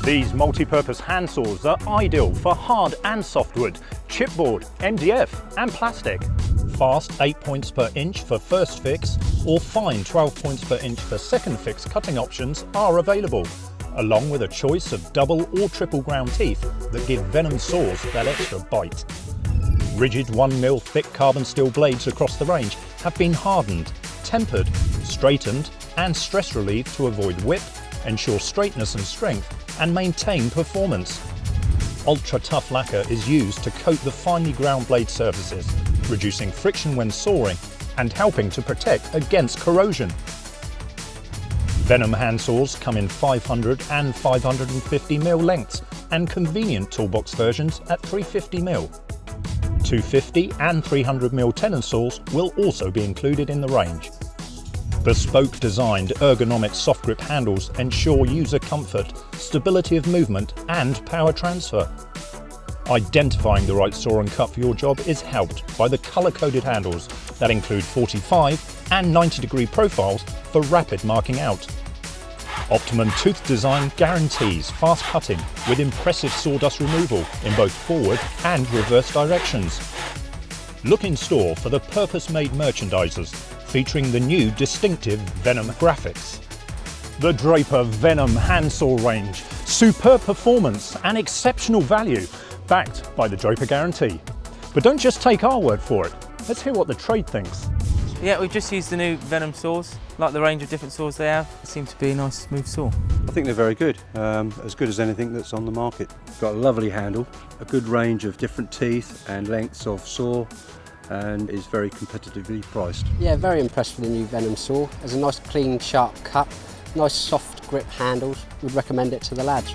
These multi-purpose hand saws are ideal for hard and softwood, chipboard, MDF and plastic. Fast 8 points per inch for first fix or fine 12 points per inch for second fix cutting options are available, along with a choice of double or triple ground teeth that give Venom saws that extra bite. Rigid 1mm thick carbon steel blades across the range have been hardened, tempered, straightened and stress relieved to avoid whip, ensure straightness and strength and maintain performance. Ultra tough lacquer is used to coat the finely ground blade surfaces, reducing friction when sawing and helping to protect against corrosion. Venom hand saws come in 500 and 550mm lengths and convenient toolbox versions at 350mm. 250 and 300mm tenon saws will also be included in the range. Bespoke designed ergonomic soft grip handles ensure user comfort, stability of movement and power transfer. Identifying the right saw and cut for your job is helped by the colour-coded handles that include 45 and 90-degree profiles for rapid marking out. Optimum tooth design guarantees fast cutting with impressive sawdust removal in both forward and reverse directions. Look in store for the purpose-made merchandisers featuring the new distinctive Venom graphics. The Draper Venom handsaw range, superb performance and exceptional value, backed by the Draper guarantee. But don't just take our word for it, let's hear what the trade thinks. Yeah, we've just used the new Venom saws, like the range of different saws they have. It seems to be a nice smooth saw. I think they're very good as anything that's on the market. Got a lovely handle, a good range of different teeth and lengths of saw, and is very competitively priced. Yeah, very impressed with the new Venom saw. Has a nice clean sharp cut, nice soft grip handles. Would recommend it to the lads.